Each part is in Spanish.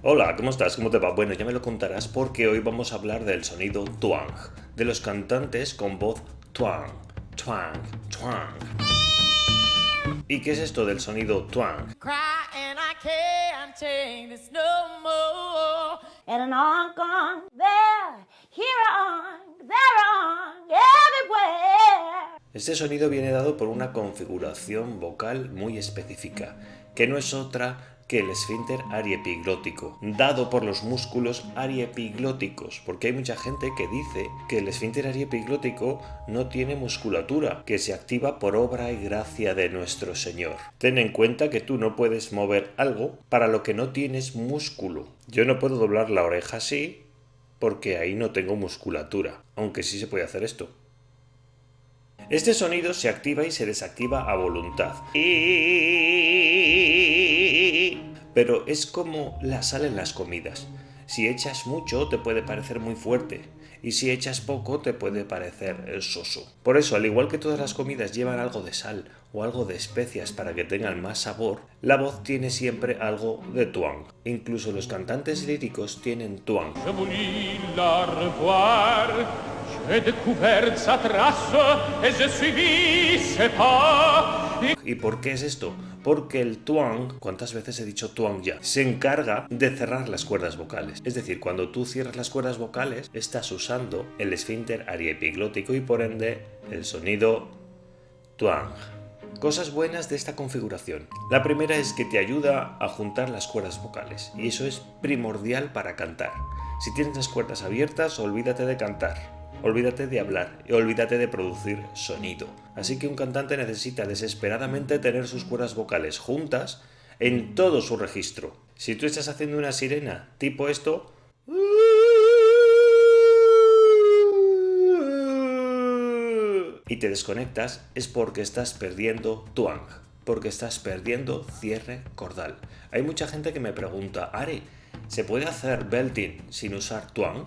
Hola, ¿cómo estás? ¿Cómo te va? Bueno, ya me lo contarás porque hoy vamos a hablar del sonido twang, de los cantantes con voz twang, twang, twang. ¿Y qué es esto del sonido twang? Crying, I can't take this no more. And on, gone, there, here on, there on, everywhere. Este sonido viene dado por una configuración vocal muy específica, que no es otra que el esfínter ariepiglótico, dado por los músculos ariepiglóticos, porque hay mucha gente que dice que el esfínter ariepiglótico no tiene musculatura, que se activa por obra y gracia de nuestro Señor. Ten en cuenta que tú no puedes mover algo para lo que no tienes músculo. Yo no puedo doblar la oreja así, porque ahí no tengo musculatura, aunque sí se puede hacer esto. Este sonido se activa y se desactiva a voluntad. Pero es como la sal en las comidas. Si echas mucho te puede parecer muy fuerte y si echas poco te puede parecer soso. Por eso, al igual que todas las comidas llevan algo de sal o algo de especias para que tengan más sabor, la voz tiene siempre algo de twang. Incluso los cantantes líricos tienen twang. ¿Y por qué es esto? Porque el twang, ¿cuántas veces he dicho twang ya? Se encarga de cerrar las cuerdas vocales. Es decir, cuando tú cierras las cuerdas vocales, estás usando el esfínter ariepiglótico y por ende el sonido twang. Cosas buenas de esta configuración. La primera es que te ayuda a juntar las cuerdas vocales y eso es primordial para cantar. Si tienes las cuerdas abiertas, olvídate de cantar. Olvídate de hablar y olvídate de producir sonido. Así que un cantante necesita desesperadamente tener sus cuerdas vocales juntas en todo su registro. Si tú estás haciendo una sirena tipo esto, y te desconectas, es porque estás perdiendo twang, porque estás perdiendo cierre cordal. Hay mucha gente que me pregunta, Ari, ¿se puede hacer belting sin usar twang?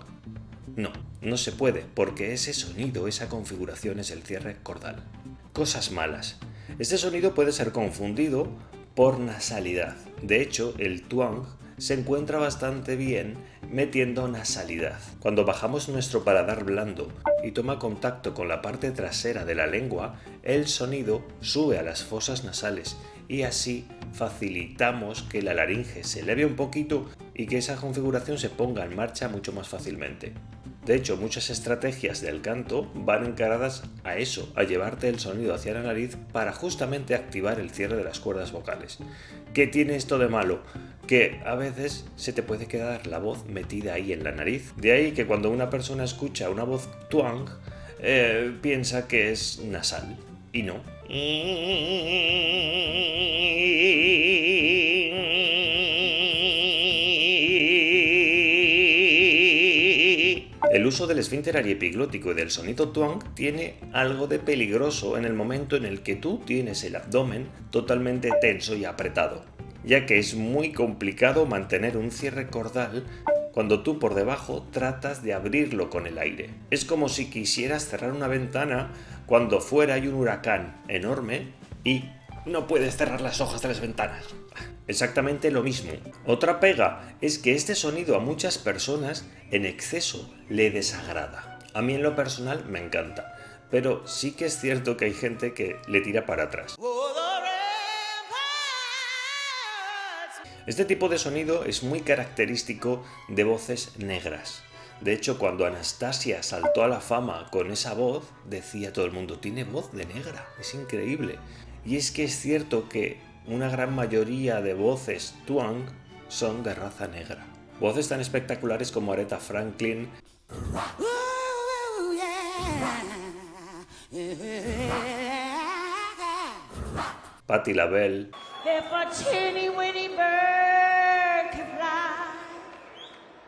No, no se puede, porque ese sonido, esa configuración es el cierre cordal. Cosas malas. Este sonido puede ser confundido por nasalidad. De hecho, el twang se encuentra bastante bien metiendo nasalidad. Cuando bajamos nuestro paladar blando y toma contacto con la parte trasera de la lengua, el sonido sube a las fosas nasales y así facilitamos que la laringe se eleve un poquito y que esa configuración se ponga en marcha mucho más fácilmente. De hecho, muchas estrategias del canto van encaradas a eso, a llevarte el sonido hacia la nariz para justamente activar el cierre de las cuerdas vocales. ¿Qué tiene esto de malo? Que a veces se te puede quedar la voz metida ahí en la nariz. De ahí que cuando una persona escucha una voz twang, piensa que es nasal, y no. El uso del esfínter ariepiglótico y del sonido twang tiene algo de peligroso en el momento en el que tú tienes el abdomen totalmente tenso y apretado, ya que es muy complicado mantener un cierre cordal cuando tú por debajo tratas de abrirlo con el aire. Es como si quisieras cerrar una ventana cuando fuera hay un huracán enorme y no puedes cerrar las hojas de las ventanas. Exactamente lo mismo. Otra pega es que este sonido a muchas personas en exceso le desagrada. A mí en lo personal me encanta, pero sí que es cierto que hay gente que le tira para atrás. Este tipo de sonido es muy característico de voces negras. De hecho, cuando Anastasia saltó a la fama con esa voz, decía todo el mundo, tiene voz de negra, es increíble. Y es que es cierto que una gran mayoría de voces twang son de raza negra. Voces tan espectaculares como Aretha Franklin, Patti LaBelle, If a teeny weeny bird could fly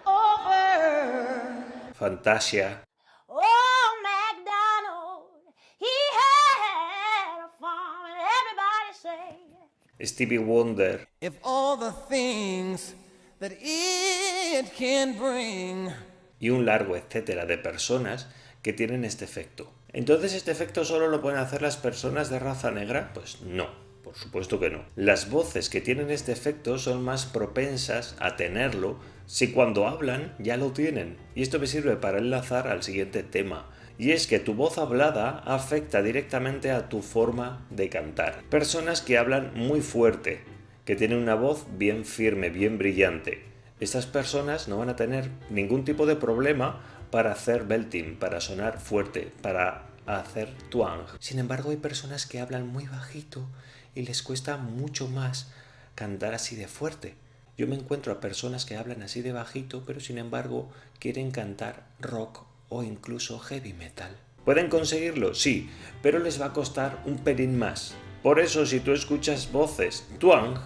over. Fantasia, Oh, MacDonald, he had a farm and everybody say, Stevie Wonder, If all the things that it can bring. y un largo etcétera de personas que tienen este efecto. Entonces, ¿este efecto solo lo pueden hacer las personas de raza negra? Pues no, por Por supuesto que no. Las voces que tienen este efecto son más propensas a tenerlo si cuando hablan ya lo tienen. Y esto me sirve para enlazar al siguiente tema. Y es que tu voz hablada afecta directamente a tu forma de cantar. Personas que hablan muy fuerte, que tienen una voz bien firme, bien brillante. Estas personas no van a tener ningún tipo de problema para hacer belting, para sonar fuerte, para hacer twang. Sin embargo, hay personas que hablan muy bajito y les cuesta mucho más cantar así de fuerte. Yo me encuentro a personas que hablan así de bajito, pero sin embargo quieren cantar rock o incluso heavy metal. ¿Pueden conseguirlo? Sí, pero les va a costar un pelín más. Por eso, si tú escuchas voces twang,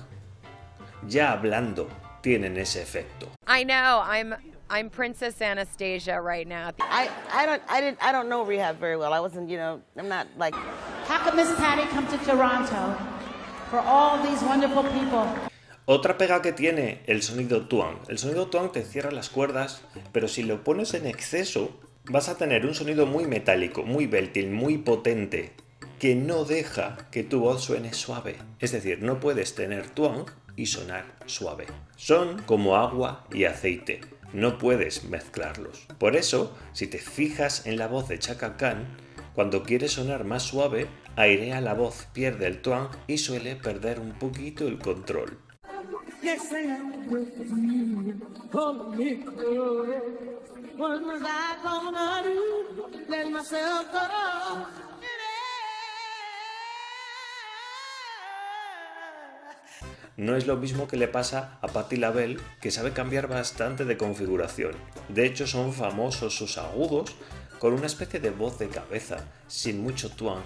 ya hablando, tienen ese efecto. I know, I'm Princess Anastasia right now. I don't know rehab very well. I wasn't, I'm not like. How could Miss Patty come to Toronto for all these wonderful people? Otra pega que tiene el sonido twang. El sonido twang te cierra las cuerdas, pero si lo pones en exceso, vas a tener un sonido muy metálico, muy belting, muy potente, que no deja que tu voz suene suave. Es decir, no puedes tener twang y sonar suave. Son como agua y aceite. No puedes mezclarlos. Por eso, si te fijas en la voz de Chaka Khan, cuando quiere sonar más suave, airea la voz, pierde el twang y suele perder un poquito el control. No es lo mismo que le pasa a Patti LaBelle, que sabe cambiar bastante de configuración. De hecho, son famosos sus agudos con una especie de voz de cabeza, sin mucho twang.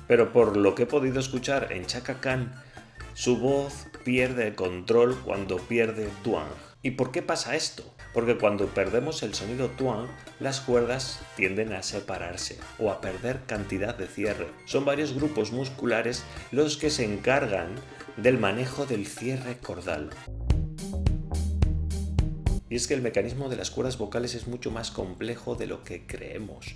Pero por lo que he podido escuchar en Chaka Khan, su voz pierde el control cuando pierde twang. ¿Y por qué pasa esto? Porque cuando perdemos el sonido twang, las cuerdas tienden a separarse o a perder cantidad de cierre. Son varios grupos musculares los que se encargan del manejo del cierre cordal. Y es que el mecanismo de las cuerdas vocales es mucho más complejo de lo que creemos.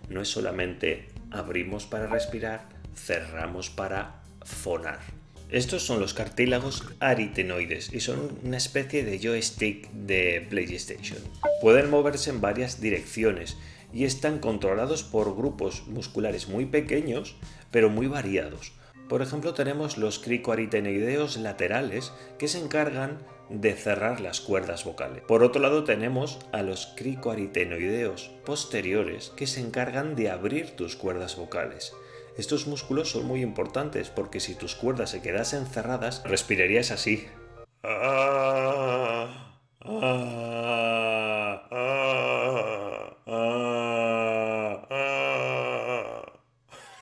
No es solamente abrimos para respirar, cerramos para fonar. Estos son los cartílagos aritenoides y son una especie de joystick de PlayStation. Pueden moverse en varias direcciones y están controlados por grupos musculares muy pequeños pero muy variados. Por ejemplo, tenemos los cricoaritenoideos laterales que se encargan de cerrar las cuerdas vocales. Por otro lado, tenemos a los cricoaritenoideos posteriores que se encargan de abrir tus cuerdas vocales. Estos músculos son muy importantes porque si tus cuerdas se quedasen cerradas, respirarías así.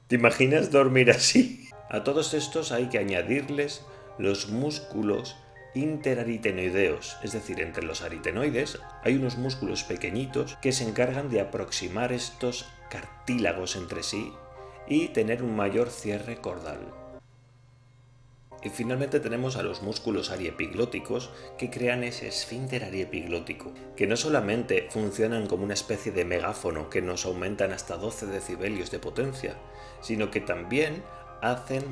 ¿Te imaginas dormir así? A todos estos hay que añadirles los músculos interaritenoideos, es decir, entre los aritenoides hay unos músculos pequeñitos que se encargan de aproximar estos cartílagos entre sí y tener un mayor cierre cordal. Y finalmente tenemos a los músculos ariepiglóticos que crean ese esfínter ariepiglótico, que no solamente funcionan como una especie de megáfono que nos aumentan hasta 12 decibelios de potencia, sino que también hacen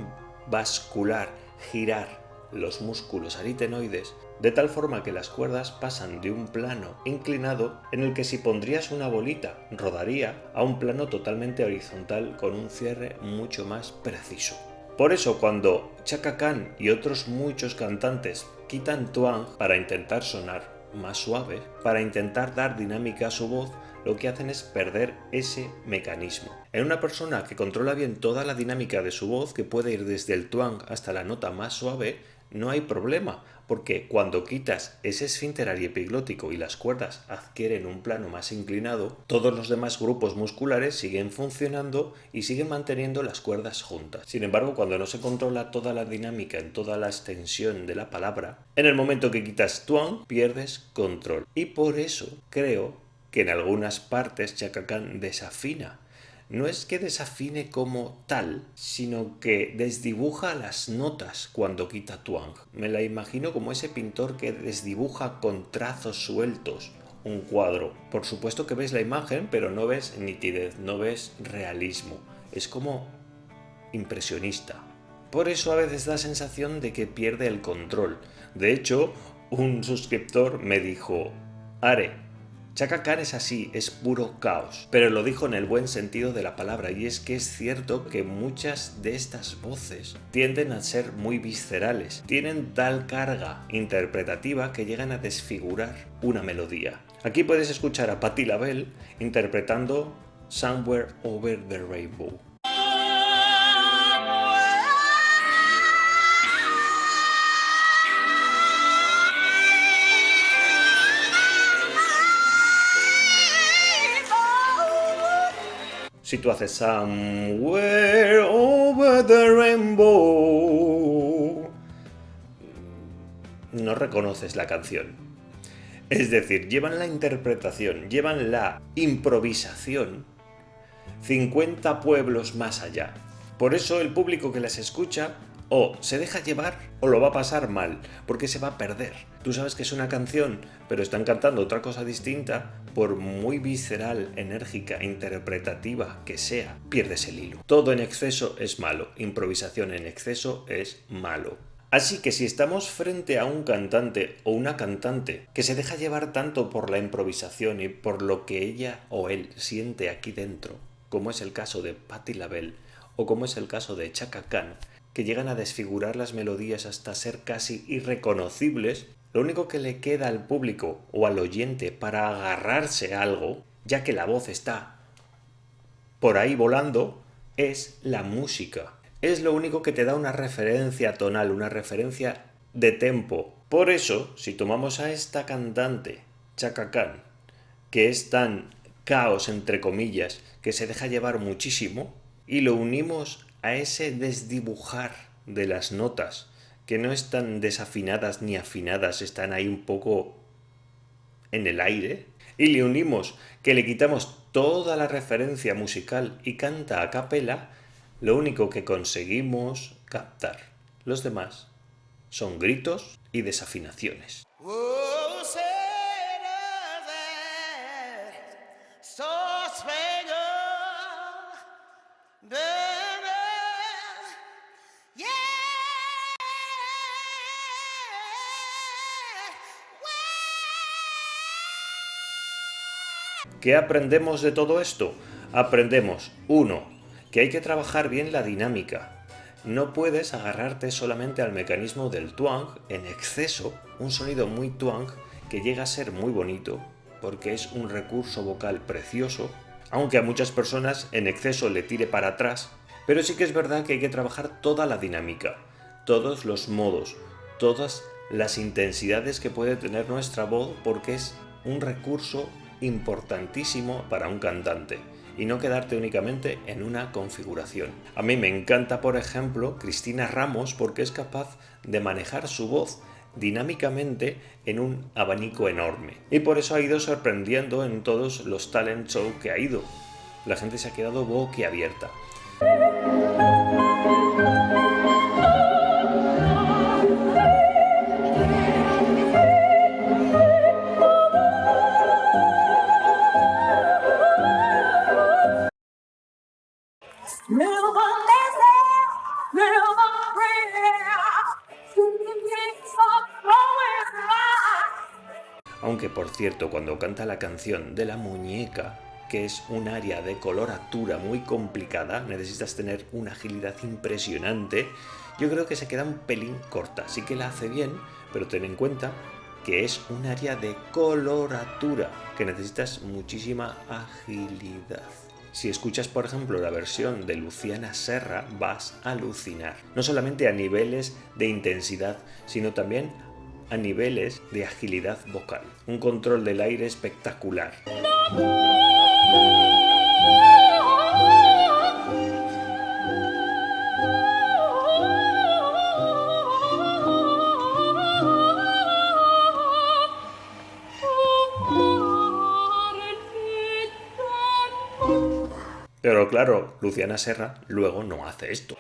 bascular, girar los músculos aritenoides de tal forma que las cuerdas pasan de un plano inclinado en el que si pondrías una bolita rodaría a un plano totalmente horizontal con un cierre mucho más preciso. Por eso cuando Chaka Khan y otros muchos cantantes quitan twang para intentar sonar más suave, para intentar dar dinámica a su voz, lo que hacen es perder ese mecanismo. En una persona que controla bien toda la dinámica de su voz, que puede ir desde el twang hasta la nota más suave, no hay problema, porque cuando quitas ese esfínter ariepiglótico y las cuerdas adquieren un plano más inclinado, todos los demás grupos musculares siguen funcionando y siguen manteniendo las cuerdas juntas. Sin embargo, cuando no se controla toda la dinámica en toda la extensión de la palabra, en el momento que quitas twang, pierdes control. Y por eso creo que en algunas partes Chaka Khan desafina. No es que desafine como tal, sino que desdibuja las notas cuando quita twang. Me la imagino como ese pintor que desdibuja con trazos sueltos un cuadro. Por supuesto que ves la imagen, pero no ves nitidez, no ves realismo. Es como impresionista. Por eso a veces da sensación de que pierde el control. De hecho, un suscriptor me dijo: Are, Chaka Khan es así, es puro caos. Pero lo dijo en el buen sentido de la palabra, y es que es cierto que muchas de estas voces tienden a ser muy viscerales. Tienen tal carga interpretativa que llegan a desfigurar una melodía. Aquí puedes escuchar a Patti LaBelle interpretando Somewhere Over the Rainbow. Si tú haces Somewhere Over the Rainbow, no reconoces la canción. Es decir, llevan la interpretación, llevan la improvisación 50 pueblos más allá. Por eso el público que las escucha o se deja llevar o lo va a pasar mal, porque se va a perder. Tú sabes que es una canción, pero están cantando otra cosa distinta. Por muy visceral, enérgica, interpretativa que sea, pierdes el hilo. Todo en exceso es malo, improvisación en exceso es malo. Así que si estamos frente a un cantante o una cantante que se deja llevar tanto por la improvisación y por lo que ella o él siente aquí dentro, como es el caso de Patti LaBelle o como es el caso de Chaka Khan, que llegan a desfigurar las melodías hasta ser casi irreconocibles, lo único que le queda al público o al oyente para agarrarse a algo, ya que la voz está por ahí volando, es la música. Es lo único que te da una referencia tonal, una referencia de tempo. Por eso, si tomamos a esta cantante, Chaka Khan, que es tan caos entre comillas, que se deja llevar muchísimo, y lo unimos a ese desdibujar de las notas, que no están desafinadas ni afinadas, están ahí un poco en el aire, y le unimos que le quitamos toda la referencia musical y canta a capela, lo único que conseguimos captar. Los demás son gritos y desafinaciones. Oh, say does that Star Spangled Banner, yeah. ¿Qué aprendemos de todo esto? Aprendemos, 1, que hay que trabajar bien la dinámica. No puedes agarrarte solamente al mecanismo del twang en exceso, un sonido muy twang que llega a ser muy bonito, porque es un recurso vocal precioso, aunque a muchas personas en exceso le tire para atrás, pero sí que es verdad que hay que trabajar toda la dinámica, todos los modos, todas las intensidades que puede tener nuestra voz, porque es un recurso importantísimo para un cantante y no quedarte únicamente en una configuración. A mí me encanta, por ejemplo, Cristina Ramos, porque es capaz de manejar su voz dinámicamente en un abanico enorme, y por eso ha ido sorprendiendo en todos los talent show que ha ido. La gente se ha quedado boquiabierta. Aunque, por cierto, cuando canta la canción de la muñeca, que es un área de coloratura muy complicada, necesitas tener una agilidad impresionante, yo creo que se queda un pelín corta. Sí que la hace bien, pero ten en cuenta que es un área de coloratura, que necesitas muchísima agilidad. Si escuchas, por ejemplo, la versión de Luciana Serra, vas a alucinar. No solamente a niveles de intensidad, sino también a niveles de agilidad vocal. Un control del aire espectacular. Pero claro, Luciana Serra luego no hace esto.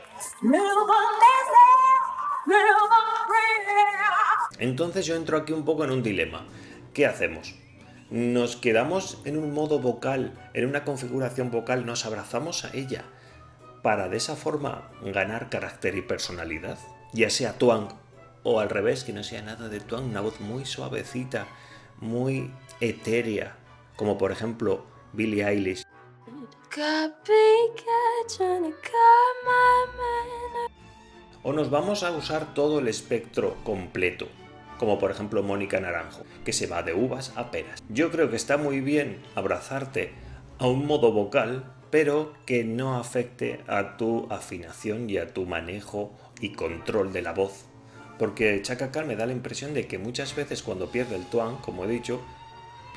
Entonces yo entro aquí un poco en un dilema. ¿Qué hacemos? nos quedamos en un modo vocal, en una configuración vocal, nos abrazamos a ella para de esa forma ganar carácter y personalidad, ya sea twang o al revés, que no sea nada de twang, una voz muy suavecita, muy etérea, como por ejemplo Billie Eilish. O nos vamos a usar todo el espectro completo, como por ejemplo Mónica Naranjo, que se va de uvas a peras. Yo creo que está muy bien abrazarte a un modo vocal, pero que no afecte a tu afinación y a tu manejo y control de la voz. Porque Chaka Khan me da la impresión de que muchas veces cuando pierde el twang, como he dicho,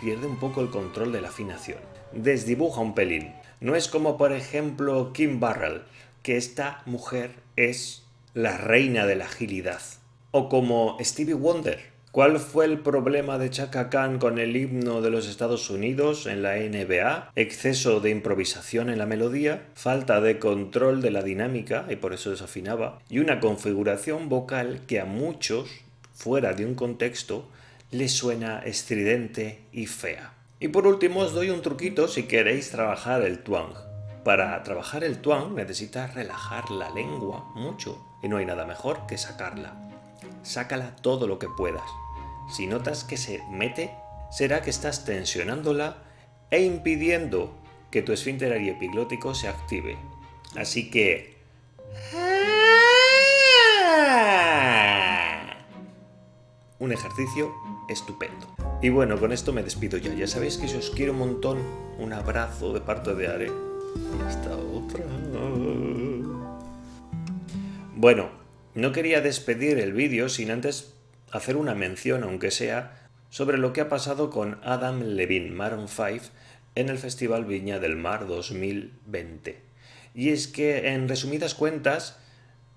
pierde un poco el control de la afinación. Desdibuja un pelín. No es como por ejemplo Kim Barrell, que esta mujer es la reina de la agilidad. O como Stevie Wonder. ¿Cuál fue el problema de Chaka Khan con el himno de los Estados Unidos en la NBA? Exceso de improvisación en la melodía, falta de control de la dinámica, y por eso desafinaba, y una configuración vocal que a muchos, fuera de un contexto, les suena estridente y fea. Y por último os doy un truquito si queréis trabajar el twang. Para trabajar el twang necesitas relajar la lengua mucho, y no hay nada mejor que sacarla. Sácala todo lo que puedas. Si notas que se mete, será que estás tensionándola e impidiendo que tu esfínter ariepiglótico se active. Así que... un ejercicio estupendo. Y bueno, con esto me despido ya. Ya sabéis que si os quiero un montón, un abrazo de parte de Are. Hasta otra. Bueno, no quería despedir el vídeo sin antes hacer una mención, aunque sea, sobre lo que ha pasado con Adam Levine, Maroon 5, en el Festival Viña del Mar 2020. Y es que, en resumidas cuentas,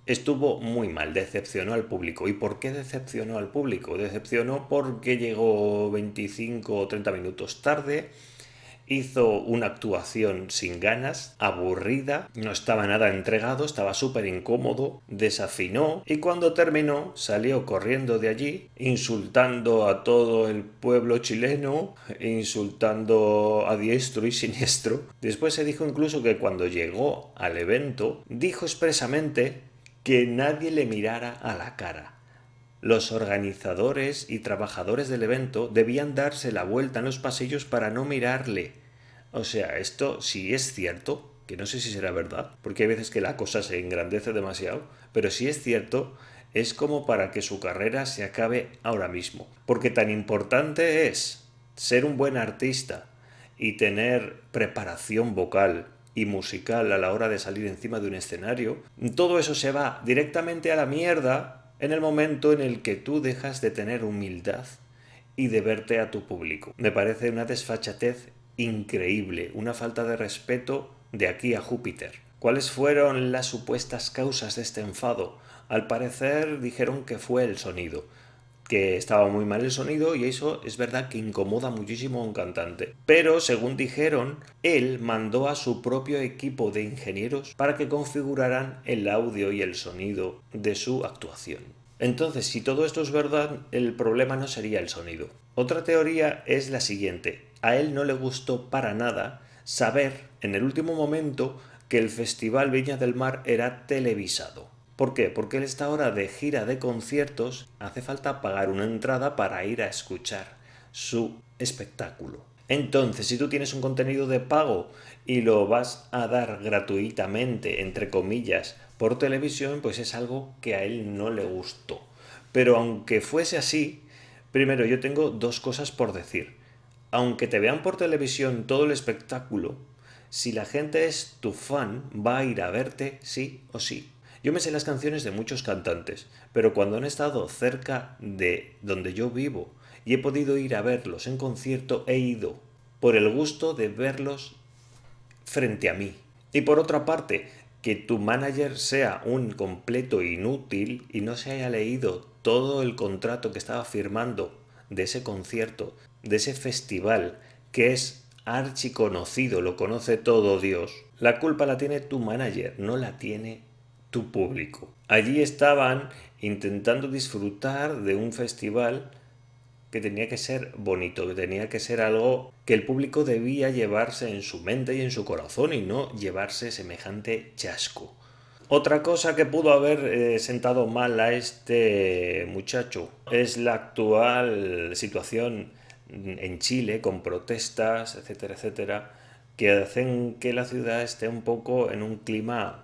estuvo muy mal, decepcionó al público. ¿Y por qué decepcionó al público? Decepcionó porque llegó 25 o 30 minutos tarde, hizo una actuación sin ganas, aburrida, no estaba nada entregado, estaba súper incómodo, desafinó y cuando terminó salió corriendo de allí, insultando a todo el pueblo chileno, insultando a diestro y siniestro. Después se dijo incluso que cuando llegó al evento, dijo expresamente que nadie le mirara a la cara. Los organizadores y trabajadores del evento debían darse la vuelta en los pasillos para no mirarle. O sea, esto si es cierto, que no sé si será verdad, porque hay veces que la cosa se engrandece demasiado, pero si es cierto, es como para que su carrera se acabe ahora mismo. Porque tan importante es ser un buen artista y tener preparación vocal y musical a la hora de salir encima de un escenario, todo eso se va directamente a la mierda en el momento en el que tú dejas de tener humildad y de verte a tu público. Me parece una desfachatez increíble, una falta de respeto de aquí a Júpiter. ¿Cuáles fueron las supuestas causas de este enfado? Al parecer dijeron que fue el sonido, que estaba muy mal el sonido y eso es verdad que incomoda muchísimo a un cantante. Pero, según dijeron, él mandó a su propio equipo de ingenieros para que configuraran el audio y el sonido de su actuación. Entonces, si todo esto es verdad, el problema no sería el sonido. Otra teoría es la siguiente. A él no le gustó para nada saber, en el último momento, que el Festival Viña del Mar era televisado. ¿Por qué? Porque él está ahora de gira de conciertos, hace falta pagar una entrada para ir a escuchar su espectáculo. Entonces, si tú tienes un contenido de pago y lo vas a dar gratuitamente, entre comillas, por televisión, pues es algo que a él no le gustó. Pero aunque fuese así, primero yo tengo dos cosas por decir. Aunque te vean por televisión todo el espectáculo, si la gente es tu fan, va a ir a verte sí o sí. Yo me sé las canciones de muchos cantantes, pero cuando han estado cerca de donde yo vivo y he podido ir a verlos en concierto, he ido por el gusto de verlos frente a mí. Y por otra parte, que tu manager sea un completo inútil y no se haya leído todo el contrato que estaba firmando de ese concierto, de ese festival, que es archiconocido, lo conoce todo Dios. La culpa la tiene tu manager, no la tiene tu público. Allí estaban intentando disfrutar de un festival que tenía que ser bonito, que tenía que ser algo que el público debía llevarse en su mente y en su corazón y no llevarse semejante chasco. Otra cosa que pudo haber sentado mal a este muchacho es la actual situación en Chile con protestas, etcétera, etcétera, que hacen que la ciudad esté un poco en un clima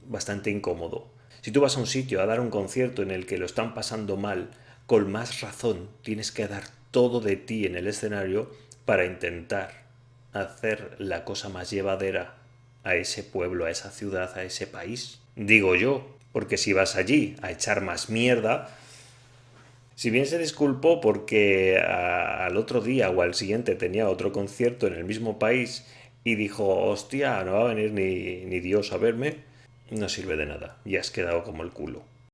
bastante incómodo. Si tú vas a un sitio a dar un concierto en el que lo están pasando mal, con más razón tienes que dar todo de ti en el escenario para intentar hacer la cosa más llevadera a ese pueblo, a esa ciudad, a ese país. Digo yo, porque si vas allí a echar más mierda, si bien se disculpó porque al otro día o al siguiente tenía otro concierto en el mismo país y dijo, hostia, no va a venir ni Dios a verme, no sirve de nada y has quedado como el culo.